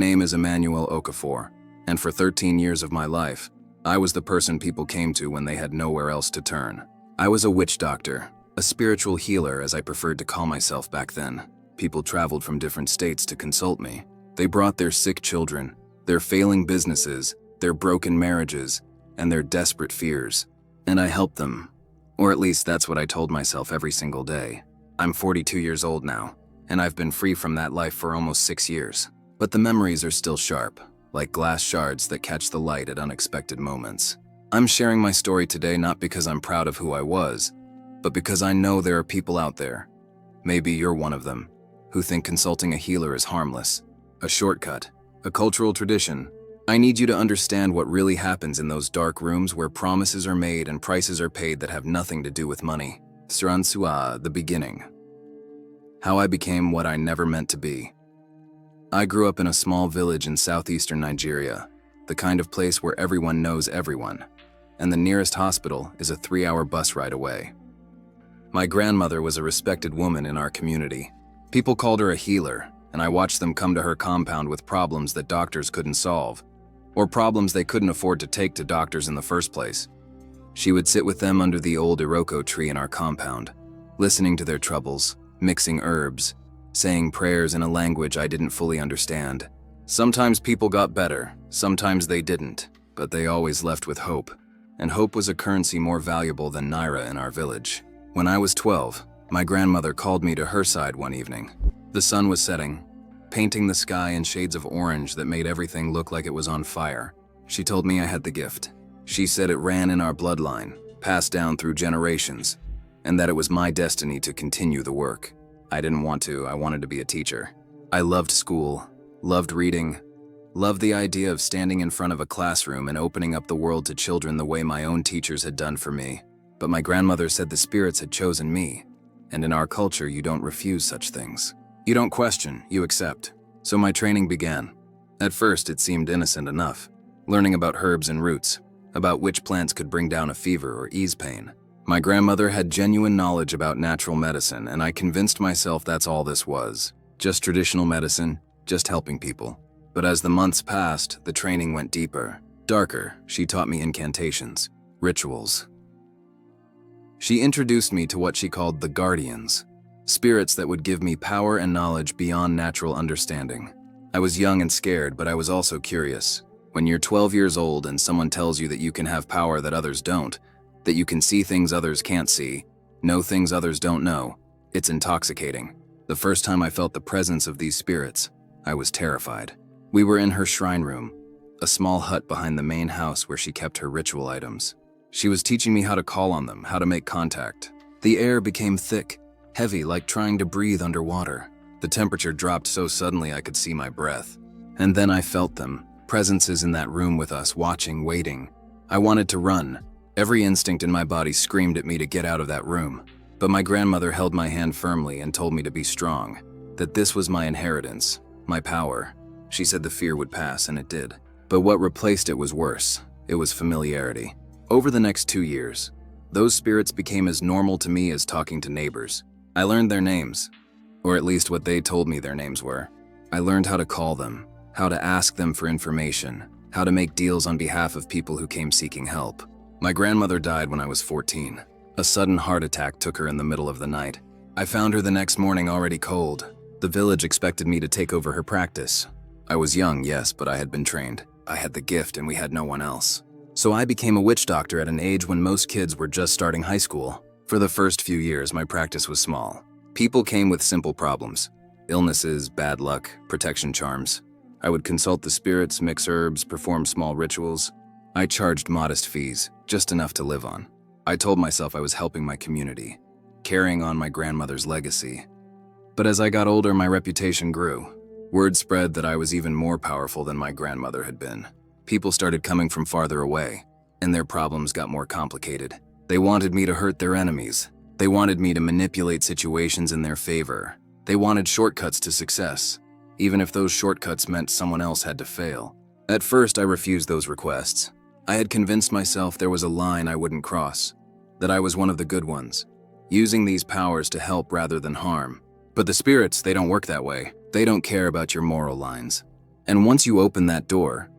name is Emmanuel Okafor, and for 13 years of my life, I was the person people came to when they had nowhere else to turn. I was a witch doctor, a spiritual healer as I preferred to call myself back then. People traveled from different states to consult me. They brought their sick children, their failing businesses, their broken marriages, and their desperate fears. And I helped them. Or at least that's what I told myself every single day. I'm 42 years old now, and I've been free from that life for almost 6 years. But the memories are still sharp, like glass shards that catch the light at unexpected moments. I'm sharing my story today not because I'm proud of who I was, but because I know there are people out there, maybe you're one of them, who think consulting a healer is harmless, a shortcut, a cultural tradition. I need you to understand what really happens in those dark rooms where promises are made and prices are paid that have nothing to do with money. Suransua, the beginning. How I became what I never meant to be. I grew up in a small village in southeastern Nigeria, the kind of place where everyone knows everyone, and the nearest hospital is a 3-hour bus ride away. My grandmother was a respected woman in our community. People called her a healer, and I watched them come to her compound with problems that doctors couldn't solve, or problems they couldn't afford to take to doctors in the first place. She would sit with them under the old Iroko tree in our compound, listening to their troubles, mixing herbs, saying prayers in a language I didn't fully understand. Sometimes people got better, sometimes they didn't, but they always left with hope, and hope was a currency more valuable than naira in our village. When I was 12, my grandmother called me to her side one evening. The sun was setting, painting the sky in shades of orange that made everything look like it was on fire. She told me I had the gift. She said it ran in our bloodline, passed down through generations, and that it was my destiny to continue the work. I didn't want to, I wanted to be a teacher. I loved school, loved reading, loved the idea of standing in front of a classroom and opening up the world to children the way my own teachers had done for me. But my grandmother said the spirits had chosen me, and in our culture you don't refuse such things. You don't question, you accept. So my training began. At first it seemed innocent enough, learning about herbs and roots, about which plants could bring down a fever or ease pain. My grandmother had genuine knowledge about natural medicine, and I convinced myself that's all this was. Just traditional medicine, just helping people. But as the months passed, the training went deeper, darker. She taught me incantations, rituals. She introduced me to what she called the guardians, spirits that would give me power and knowledge beyond natural understanding. I was young and scared, but I was also curious. When you're 12 years old and someone tells you that you can have power that others don't, that you can see things others can't see, know things others don't know, it's intoxicating. The first time I felt the presence of these spirits, I was terrified. We were in her shrine room, a small hut behind the main house where she kept her ritual items. She was teaching me how to call on them, how to make contact. The air became thick, heavy, like trying to breathe underwater. The temperature dropped so suddenly I could see my breath. And then I felt them, presences in that room with us, watching, waiting. I wanted to run. Every instinct in my body screamed at me to get out of that room. But my grandmother held my hand firmly and told me to be strong, that this was my inheritance, my power. She said the fear would pass, and it did. But what replaced it was worse. It was familiarity. Over the next 2 years, those spirits became as normal to me as talking to neighbors. I learned their names, or at least what they told me their names were. I learned how to call them, how to ask them for information, how to make deals on behalf of people who came seeking help. My grandmother died when I was 14. A sudden heart attack took her in the middle of the night. I found her the next morning already cold. The village expected me to take over her practice. I was young, yes, but I had been trained. I had the gift and we had no one else. So I became a witch doctor at an age when most kids were just starting high school. For the first few years, my practice was small. People came with simple problems. Illnesses, bad luck, protection charms. I would consult the spirits, mix herbs, perform small rituals. I charged modest fees, just enough to live on. I told myself I was helping my community, carrying on my grandmother's legacy. But as I got older, my reputation grew. Word spread that I was even more powerful than my grandmother had been. People started coming from farther away, and their problems got more complicated. They wanted me to hurt their enemies. They wanted me to manipulate situations in their favor. They wanted shortcuts to success, even if those shortcuts meant someone else had to fail. At first, I refused those requests. I had convinced myself there was a line I wouldn't cross, that I was one of the good ones, using these powers to help rather than harm. But the spirits, they don't work that way. They don't care about your moral lines. And once you open that door,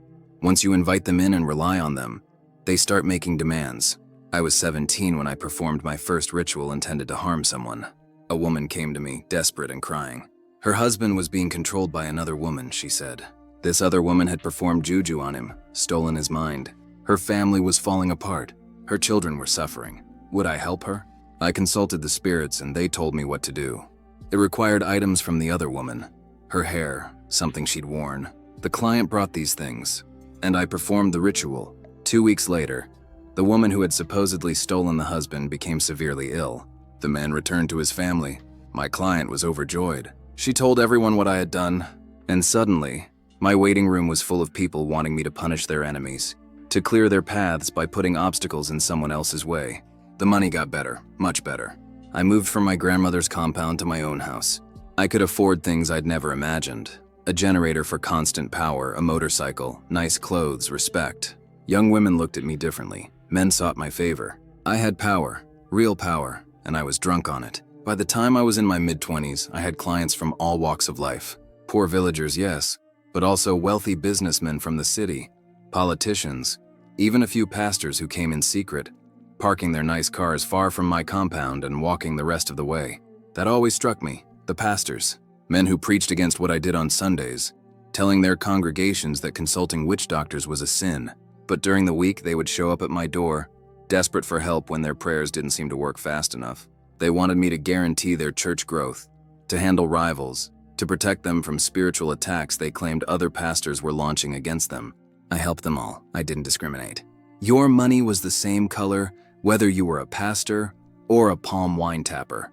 once you invite them in and rely on them, they start making demands. I was 17 when I performed my first ritual intended to harm someone. A woman came to me, desperate and crying. Her husband was being controlled by another woman, she said. This other woman had performed juju on him, stolen his mind. Her family was falling apart. Her children were suffering. Would I help her? I consulted the spirits and they told me what to do. It required items from the other woman. Her hair, something she'd worn. The client brought these things, and I performed the ritual. 2 weeks later, the woman who had supposedly stolen the husband became severely ill. The man returned to his family. My client was overjoyed. She told everyone what I had done, and suddenly, my waiting room was full of people wanting me to punish their enemies, to clear their paths by putting obstacles in someone else's way. The money got better, much better. I moved from my grandmother's compound to my own house. I could afford things I'd never imagined. A generator for constant power, a motorcycle, nice clothes, respect. Young women looked at me differently. Men sought my favor. I had power, real power, and I was drunk on it. By the time I was in my mid-20s, I had clients from all walks of life. Poor villagers, yes, but also wealthy businessmen from the city, politicians, even a few pastors who came in secret, parking their nice cars far from my compound and walking the rest of the way. That always struck me, the pastors, men who preached against what I did on Sundays, telling their congregations that consulting witch doctors was a sin. But during the week, they would show up at my door, desperate for help when their prayers didn't seem to work fast enough. They wanted me to guarantee their church growth, to handle rivals, to protect them from spiritual attacks they claimed other pastors were launching against them. I helped them all. I didn't discriminate. Your money was the same color, whether you were a pastor or a palm wine tapper.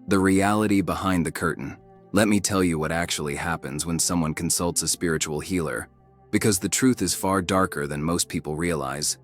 The reality behind the curtain. Let me tell you what actually happens when someone consults a spiritual healer, because the truth is far darker than most people realize.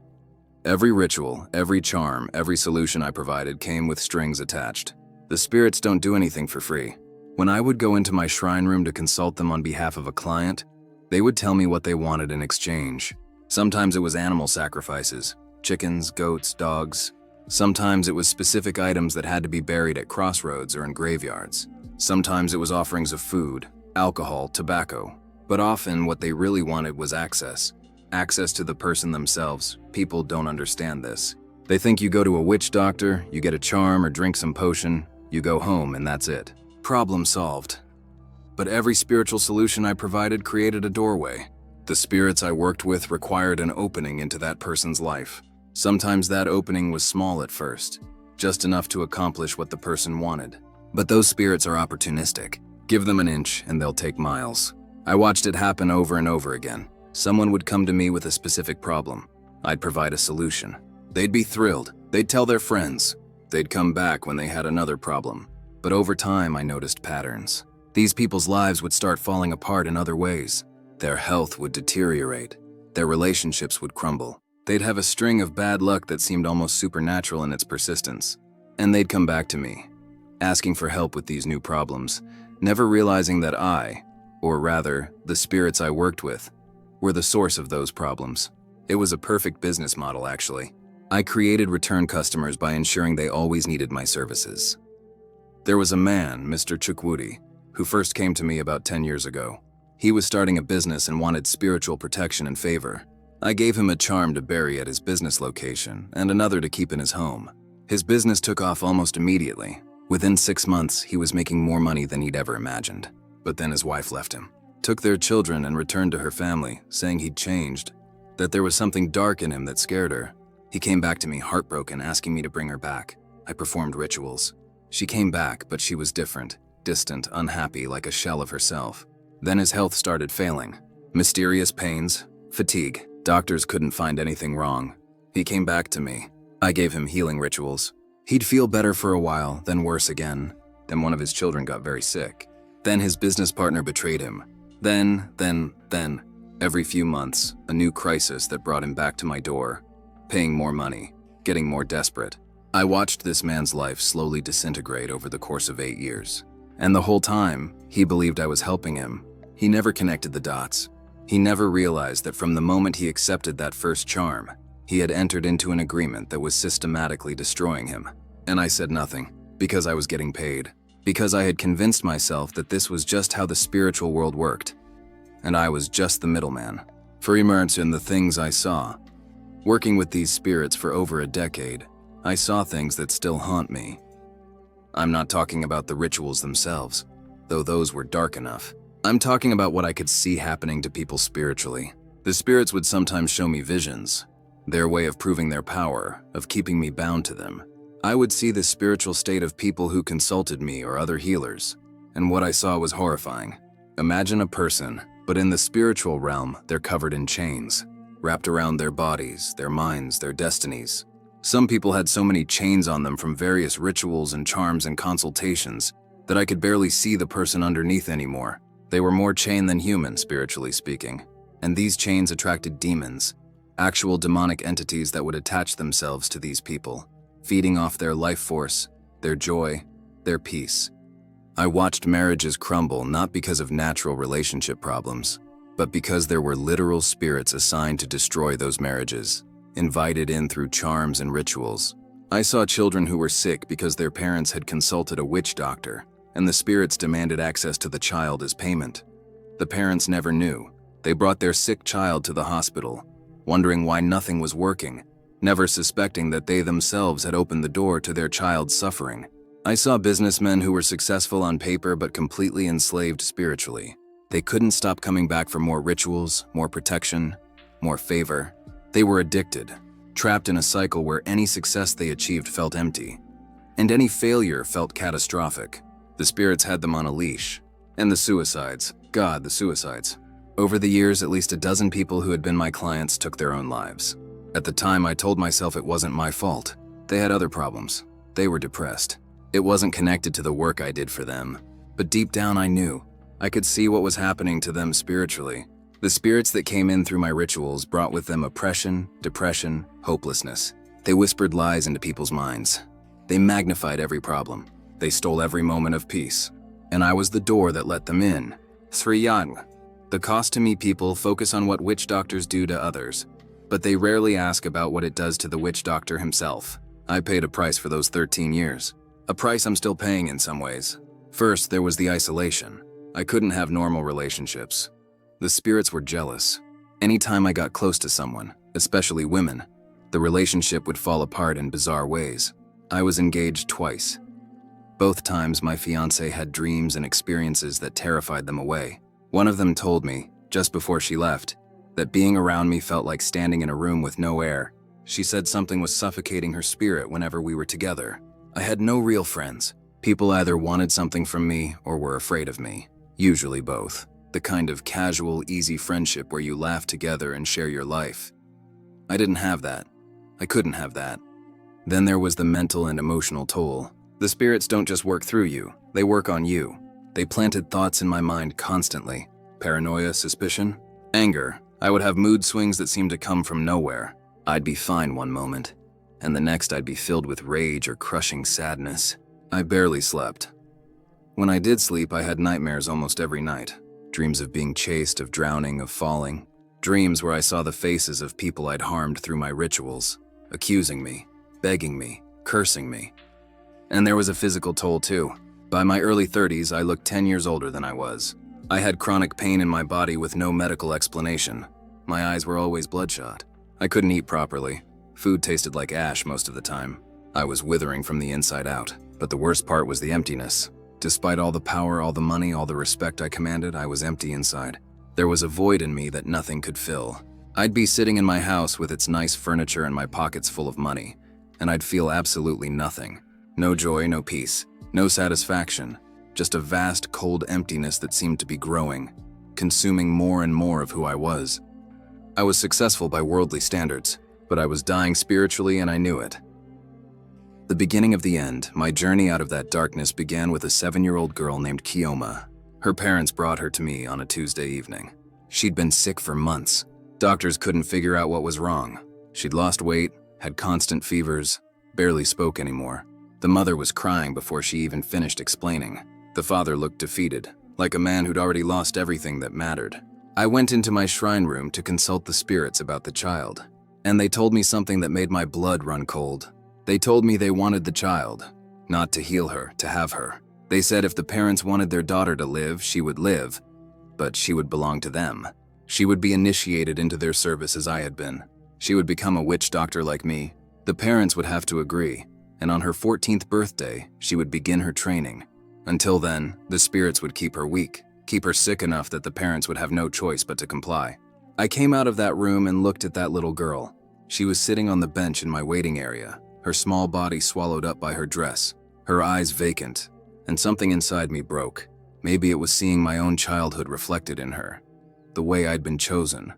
Every ritual, every charm, every solution I provided came with strings attached. The spirits don't do anything for free. When I would go into my shrine room to consult them on behalf of a client, they would tell me what they wanted in exchange. Sometimes it was animal sacrifices, chickens, goats, dogs. Sometimes it was specific items that had to be buried at crossroads or in graveyards. Sometimes it was offerings of food, alcohol, tobacco. But often what they really wanted was access. Access to the person themselves. People don't understand this. They think you go to a witch doctor, you get a charm or drink some potion, you go home and that's it. Problem solved. But every spiritual solution I provided created a doorway. The spirits I worked with required an opening into that person's life. Sometimes that opening was small at first, just enough to accomplish what the person wanted. But those spirits are opportunistic. Give them an inch and they'll take miles. I watched it happen over and over again. Someone would come to me with a specific problem. I'd provide a solution. They'd be thrilled. They'd tell their friends. They'd come back when they had another problem. But over time, I noticed patterns. These people's lives would start falling apart in other ways. Their health would deteriorate. Their relationships would crumble. They'd have a string of bad luck that seemed almost supernatural in its persistence. And they'd come back to me, asking for help with these new problems, never realizing that I, or rather, the spirits I worked with, were the source of those problems. It was a perfect business model, actually. I created return customers by ensuring they always needed my services. There was a man, Mr. Chukwudi, who first came to me about 10 years ago. He was starting a business and wanted spiritual protection and favor. I gave him a charm to bury at his business location and another to keep in his home. His business took off almost immediately. Within 6 months, he was making more money than he'd ever imagined. But then his wife left him, took their children and returned to her family, saying he'd changed, that there was something dark in him that scared her. He came back to me heartbroken, asking me to bring her back. I performed rituals. She came back, but she was different, distant, unhappy, like a shell of herself. Then his health started failing. Mysterious pains, fatigue. Doctors couldn't find anything wrong. He came back to me. I gave him healing rituals. He'd feel better for a while, then worse again. Then one of his children got very sick. Then his business partner betrayed him. Then, every few months, a new crisis that brought him back to my door, paying more money, getting more desperate. I watched this man's life slowly disintegrate over the course of 8 years. And the whole time, he believed I was helping him. He never connected the dots. He never realized that from the moment he accepted that first charm, he had entered into an agreement that was systematically destroying him. And I said nothing, because I was getting paid. Because I had convinced myself that this was just how the spiritual world worked. and I was just the middleman. For immerse in the things I saw. Working with these spirits for over a decade, I saw things that still haunt me. I'm not talking about the rituals themselves, though those were dark enough. I'm talking about what I could see happening to people spiritually. The spirits would sometimes show me visions, their way of proving their power, of keeping me bound to them. I would see the spiritual state of people who consulted me or other healers, and what I saw was horrifying. Imagine a person, but in the spiritual realm, they're covered in chains, wrapped around their bodies, their minds, their destinies. Some people had so many chains on them from various rituals and charms and consultations that I could barely see the person underneath anymore. They were more chained than human, spiritually speaking, and these chains attracted demons, actual demonic entities that would attach themselves to these people, feeding off their life force, their joy, their peace. I watched marriages crumble not because of natural relationship problems, but because there were literal spirits assigned to destroy those marriages, invited in through charms and rituals. I saw children who were sick because their parents had consulted a witch doctor, and the spirits demanded access to the child as payment. The parents never knew. They brought their sick child to the hospital, wondering why nothing was working, never suspecting that they themselves had opened the door to their child's suffering. I saw businessmen who were successful on paper but completely enslaved spiritually. They couldn't stop coming back for more rituals, more protection, more favor. They were addicted, trapped in a cycle where any success they achieved felt empty, and any failure felt catastrophic. The spirits had them on a leash. And the suicides. God, the suicides. Over the years, at least a dozen people who had been my clients took their own lives. At the time, I told myself it wasn't my fault. They had other problems. They were depressed. It wasn't connected to the work I did for them. But deep down, I knew. I could see what was happening to them spiritually. The spirits that came in through my rituals brought with them oppression, depression, hopelessness. They whispered lies into people's minds. They magnified every problem. They stole every moment of peace. And I was the door that let them in. Sriyang. The cost to me people focus on what witch doctors do to others, but they rarely ask about what it does to the witch doctor himself. I paid a price for those 13 years. A price I'm still paying in some ways. First, there was the isolation. I couldn't have normal relationships. The spirits were jealous. Anytime I got close to someone, especially women, the relationship would fall apart in bizarre ways. I was engaged twice. Both times my fiancée had dreams and experiences that terrified them away. One of them told me, just before she left, that being around me felt like standing in a room with no air. She said something was suffocating her spirit whenever we were together. I had no real friends. People either wanted something from me or were afraid of me. Usually both. The kind of casual, easy friendship where you laugh together and share your life. I didn't have that. I couldn't have that. Then there was the mental and emotional toll. The spirits don't just work through you, they work on you. They planted thoughts in my mind constantly. Paranoia, suspicion, anger. I would have mood swings that seemed to come from nowhere. I'd be fine one moment, and the next I'd be filled with rage or crushing sadness. I barely slept. When I did sleep, I had nightmares almost every night. Dreams of being chased, of drowning, of falling. Dreams where I saw the faces of people I'd harmed through my rituals, accusing me, begging me, cursing me. And there was a physical toll too. By my early 30s, I looked 10 years older than I was. I had chronic pain in my body with no medical explanation. My eyes were always bloodshot. I couldn't eat properly. Food tasted like ash most of the time. I was withering from the inside out. But the worst part was the emptiness. Despite all the power, all the money, all the respect I commanded, I was empty inside. There was a void in me that nothing could fill. I'd be sitting in my house with its nice furniture and my pockets full of money, and I'd feel absolutely nothing. No joy, no peace. No satisfaction, just a vast, cold emptiness that seemed to be growing, consuming more and more of who I was. I was successful by worldly standards, but I was dying spiritually and I knew it. The beginning of the end, my journey out of that darkness began with a 7-year-old girl named Kioma. Her parents brought her to me on a Tuesday evening. She'd been sick for months. Doctors couldn't figure out what was wrong. She'd lost weight, had constant fevers, barely spoke anymore. The mother was crying before she even finished explaining. The father looked defeated, like a man who'd already lost everything that mattered. I went into my shrine room to consult the spirits about the child, and they told me something that made my blood run cold. They told me they wanted the child, not to heal her, to have her. They said if the parents wanted their daughter to live, she would live, but she would belong to them. She would be initiated into their service as I had been. She would become a witch doctor like me. The parents would have to agree, and on her 14th birthday, she would begin her training. Until then, the spirits would keep her weak, keep her sick enough that the parents would have no choice but to comply. I came out of that room and looked at that little girl. She was sitting on the bench in my waiting area, her small body swallowed up by her dress, her eyes vacant, and something inside me broke. Maybe it was seeing my own childhood reflected in her. The way I'd been chosen.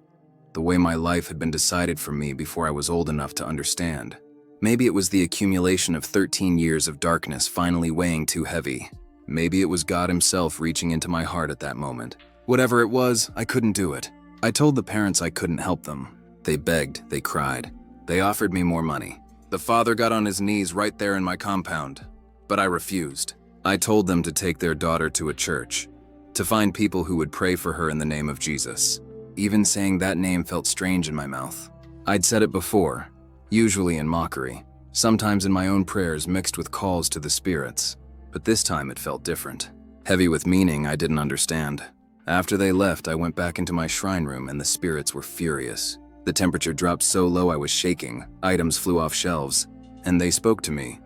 The way my life had been decided for me before I was old enough to understand. Maybe it was the accumulation of 13 years of darkness finally weighing too heavy. Maybe it was God himself reaching into my heart at that moment. Whatever it was, I couldn't do it. I told the parents I couldn't help them. They begged, they cried. They offered me more money. The father got on his knees right there in my compound, but I refused. I told them to take their daughter to a church, to find people who would pray for her in the name of Jesus. Even saying that name felt strange in my mouth. I'd said it before, usually in mockery, sometimes in my own prayers mixed with calls to the spirits, but this time it felt different, heavy with meaning I didn't understand. After they left, I went back into my shrine room and the spirits were furious. The temperature dropped so low I was shaking, items flew off shelves, and they spoke to me.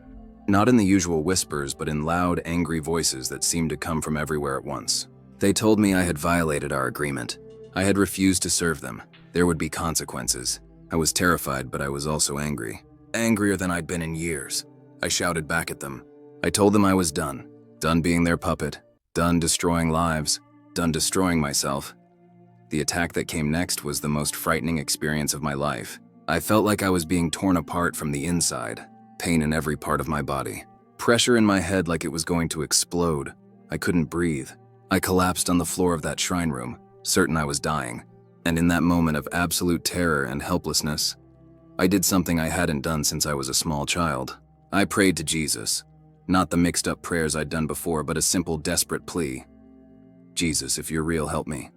Not in the usual whispers, but in loud, angry voices that seemed to come from everywhere at once. They told me I had violated our agreement. I had refused to serve them. There would be consequences. I was terrified, but I was also angry. Angrier than I'd been in years. I shouted back at them. I told them I was done. Done being their puppet. Done destroying lives. Done destroying myself. The attack that came next was the most frightening experience of my life. I felt like I was being torn apart from the inside. Pain in every part of my body. Pressure in my head like it was going to explode. I couldn't breathe. I collapsed on the floor of that shrine room, certain I was dying. And in that moment of absolute terror and helplessness, I did something I hadn't done since I was a small child. I prayed to Jesus. Not the mixed up prayers I'd done before, but a simple, desperate plea. Jesus, if you're real, help me.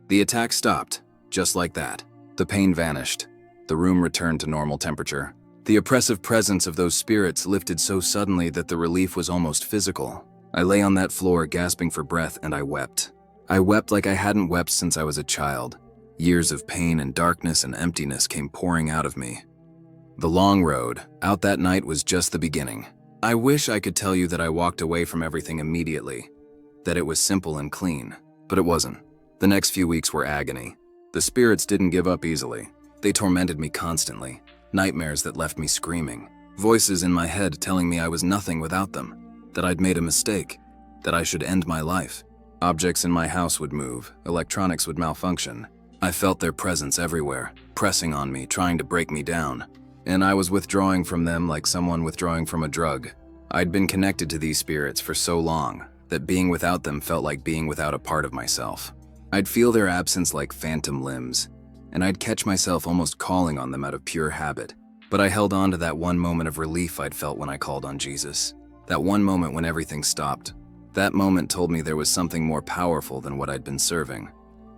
The attack stopped, just like that. The pain vanished. The room returned to normal temperature. The oppressive presence of those spirits lifted so suddenly that the relief was almost physical. I lay on that floor gasping for breath and I wept. I wept like I hadn't wept since I was a child. Years of pain and darkness and emptiness came pouring out of me. The long road out that night was just the beginning. I wish I could tell you that I walked away from everything immediately, that it was simple and clean, but it wasn't. The next few weeks were agony. The spirits didn't give up easily. They tormented me constantly. Nightmares that left me screaming. Voices in my head telling me I was nothing without them, that I'd made a mistake, that I should end my life. Objects in my house would move, electronics would malfunction. I felt their presence everywhere, pressing on me, trying to break me down. And I was withdrawing from them like someone withdrawing from a drug. I'd been connected to these spirits for so long that being without them felt like being without a part of myself. I'd feel their absence like phantom limbs, and I'd catch myself almost calling on them out of pure habit. But I held on to that one moment of relief I'd felt when I called on Jesus. That one moment when everything stopped. That moment told me there was something more powerful than what I'd been serving.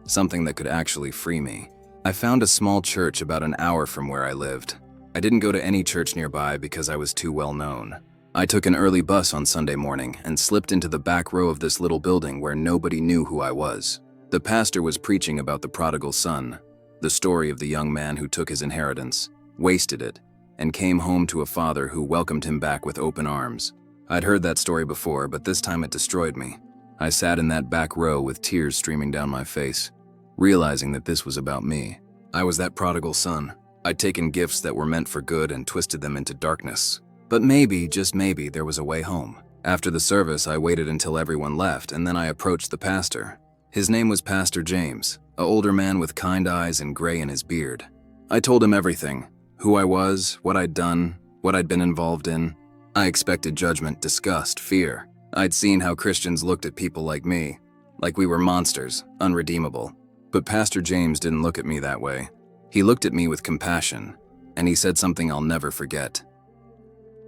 Something that could actually free me. I found a small church about an hour from where I lived. I didn't go to any church nearby because I was too well known. I took an early bus on Sunday morning and slipped into the back row of this little building where nobody knew who I was. The pastor was preaching about the prodigal son, the story of the young man who took his inheritance, wasted it, and came home to a father who welcomed him back with open arms. I'd heard that story before, but this time it destroyed me. I sat in that back row with tears streaming down my face, realizing that this was about me. I was that prodigal son. I'd taken gifts that were meant for good and twisted them into darkness. But maybe, just maybe, there was a way home. After the service, I waited until everyone left, and then I approached the pastor. His name was Pastor James, an older man with kind eyes and gray in his beard. I told him everything, who I was, what I'd done, what I'd been involved in. I expected judgment, disgust, fear. I'd seen how Christians looked at people like me, like we were monsters, unredeemable. But Pastor James didn't look at me that way. He looked at me with compassion, and he said something I'll never forget.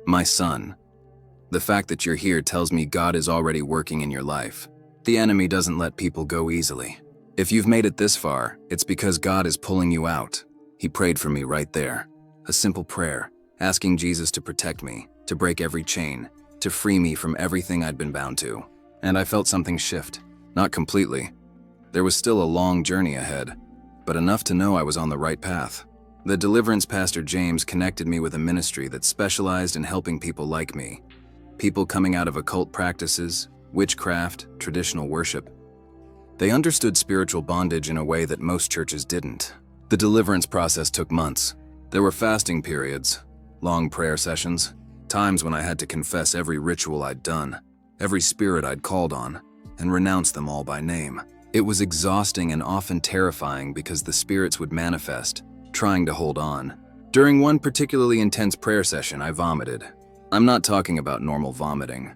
My son, the fact that you're here tells me God is already working in your life. The enemy doesn't let people go easily. If you've made it this far, it's because God is pulling you out. He prayed for me right there. A simple prayer, asking Jesus to protect me, to break every chain, to free me from everything I'd been bound to. And I felt something shift. Not completely. There was still a long journey ahead, but enough to know I was on the right path. The Deliverance Pastor James connected me with a ministry that specialized in helping people like me. People coming out of occult practices, witchcraft, traditional worship. They understood spiritual bondage in a way that most churches didn't. The deliverance process took months. There were fasting periods, long prayer sessions, times when I had to confess every ritual I'd done, every spirit I'd called on, and renounce them all by name. It was exhausting and often terrifying because the spirits would manifest, trying to hold on. During one particularly intense prayer session, I vomited. I'm not talking about normal vomiting.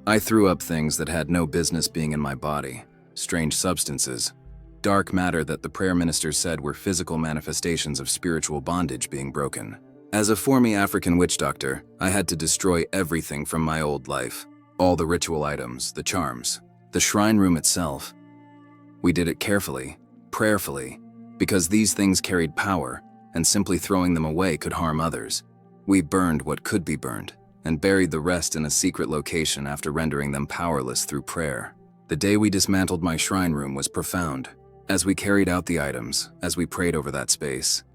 I threw up things that had no business being in my body, strange substances, dark matter that the prayer ministers said were physical manifestations of spiritual bondage being broken. As a former African witch doctor, I had to destroy everything from my old life. All the ritual items, the charms, the shrine room itself. We did it carefully, prayerfully, because these things carried power, and simply throwing them away could harm others. We burned what could be burned, and buried the rest in a secret location after rendering them powerless through prayer. The day we dismantled my shrine room was profound. As we carried out the items, as we prayed over that space,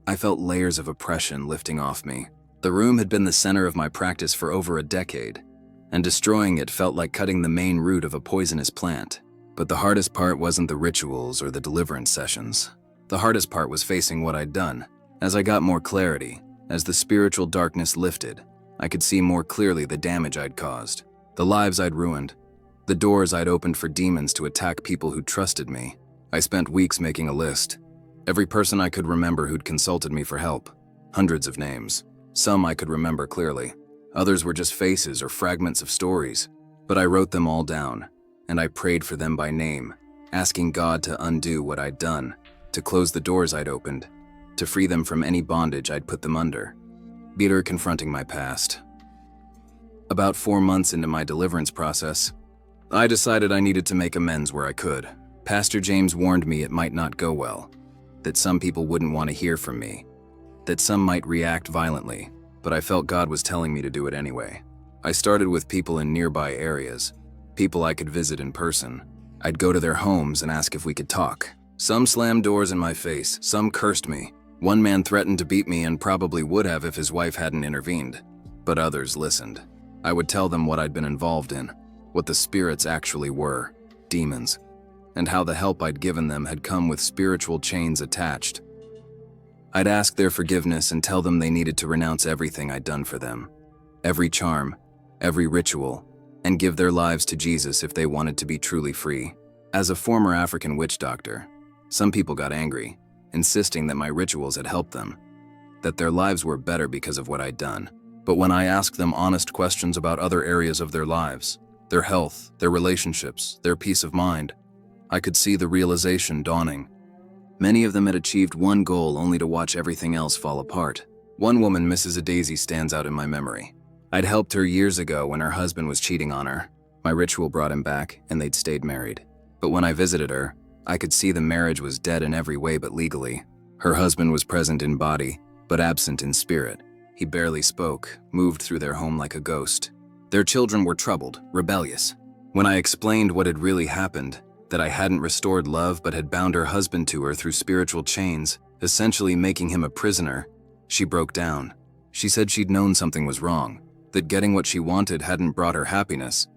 I felt layers of oppression lifting off me. The room had been the center of my practice for over a decade, and destroying it felt like cutting the main root of a poisonous plant. But the hardest part wasn't the rituals or the deliverance sessions. The hardest part was facing what I'd done. As I got more clarity, as the spiritual darkness lifted, I could see more clearly the damage I'd caused, the lives I'd ruined, the doors I'd opened for demons to attack people who trusted me. I spent weeks making a list. Every person I could remember who'd consulted me for help. Hundreds of names. Some I could remember clearly. Others were just faces or fragments of stories. But I wrote them all down, and I prayed for them by name, asking God to undo what I'd done, to close the doors I'd opened, to free them from any bondage I'd put them under. Bitter confronting my past. About 4 months into my deliverance process, I decided I needed to make amends where I could. Pastor James warned me it might not go well, that some people wouldn't want to hear from me, that some might react violently, but I felt God was telling me to do it anyway. I started with people in nearby areas, people I could visit in person. I'd go to their homes and ask if we could talk. Some slammed doors in my face, some cursed me. One man threatened to beat me and probably would have if his wife hadn't intervened, but others listened. I would tell them what I'd been involved in, what the spirits actually were, demons, and how the help I'd given them had come with spiritual chains attached. I'd ask their forgiveness and tell them they needed to renounce everything I'd done for them, every charm, every ritual, and give their lives to Jesus if they wanted to be truly free. As a former African witch doctor, some people got angry, insisting that my rituals had helped them, that their lives were better because of what I'd done. But when I asked them honest questions about other areas of their lives, their health, their relationships, their peace of mind, I could see the realization dawning. Many of them had achieved one goal only to watch everything else fall apart. One woman, Mrs. Daisy, stands out in my memory. I'd helped her years ago when her husband was cheating on her. My ritual brought him back, and they'd stayed married. But when I visited her, I could see the marriage was dead in every way but legally. Her husband was present in body, but absent in spirit. He barely spoke, moved through their home like a ghost. Their children were troubled, rebellious. When I explained what had really happened, that I hadn't restored love but had bound her husband to her through spiritual chains, essentially making him a prisoner, she broke down. She said she'd known something was wrong, that getting what she wanted hadn't brought her happiness,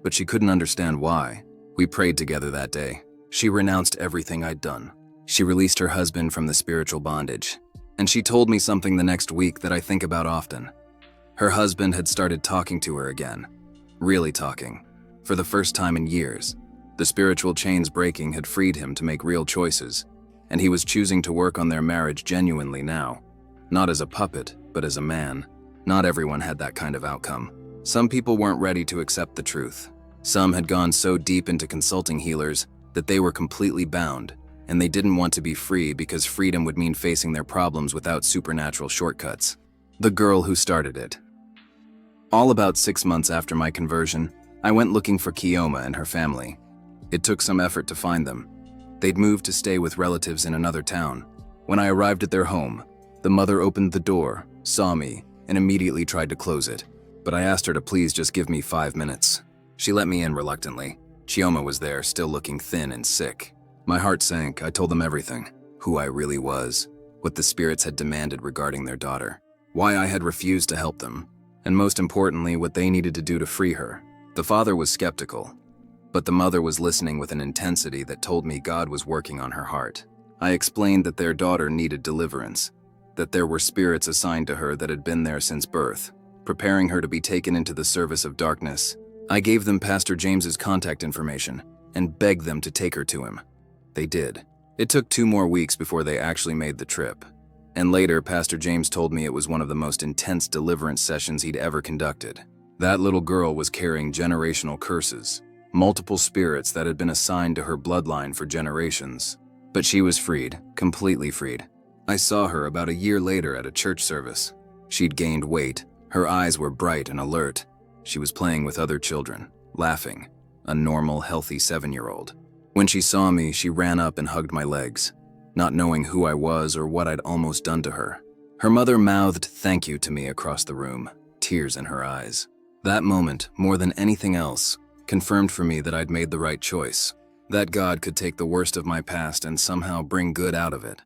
but she couldn't understand why. We prayed together that day. She renounced everything I'd done. She released her husband from the spiritual bondage, and she told me something the next week that I think about often. Her husband had started talking to her again, really talking, for the first time in years. The spiritual chains breaking had freed him to make real choices, and he was choosing to work on their marriage genuinely now, not as a puppet, but as a man. Not everyone had that kind of outcome. Some people weren't ready to accept the truth. Some had gone so deep into consulting healers that they were completely bound, and they didn't want to be free because freedom would mean facing their problems without supernatural shortcuts. The girl who started it. All about 6 months after my conversion, I went looking for Kioma and her family. It took some effort to find them. They'd moved to stay with relatives in another town. When I arrived at their home, the mother opened the door, saw me, and immediately tried to close it. But I asked her to please just give me 5 minutes. She let me in reluctantly. Chioma was there, still looking thin and sick. My heart sank. I told them everything. Who I really was, what the spirits had demanded regarding their daughter, why I had refused to help them, and most importantly, what they needed to do to free her. The father was skeptical, but the mother was listening with an intensity that told me God was working on her heart. I explained that their daughter needed deliverance, that there were spirits assigned to her that had been there since birth, preparing her to be taken into the service of darkness. I gave them Pastor James's contact information and begged them to take her to him. They did. It took 2 more weeks before they actually made the trip. And later, Pastor James told me it was one of the most intense deliverance sessions he'd ever conducted. That little girl was carrying generational curses, multiple spirits that had been assigned to her bloodline for generations. But she was freed, completely freed. I saw her about a year later at a church service. She'd gained weight, her eyes were bright and alert. She was playing with other children, laughing, a normal, healthy 7-year-old. When she saw me, she ran up and hugged my legs, not knowing who I was or what I'd almost done to her. Her mother mouthed thank you to me across the room, tears in her eyes. That moment, more than anything else, confirmed for me that I'd made the right choice, that God could take the worst of my past and somehow bring good out of it.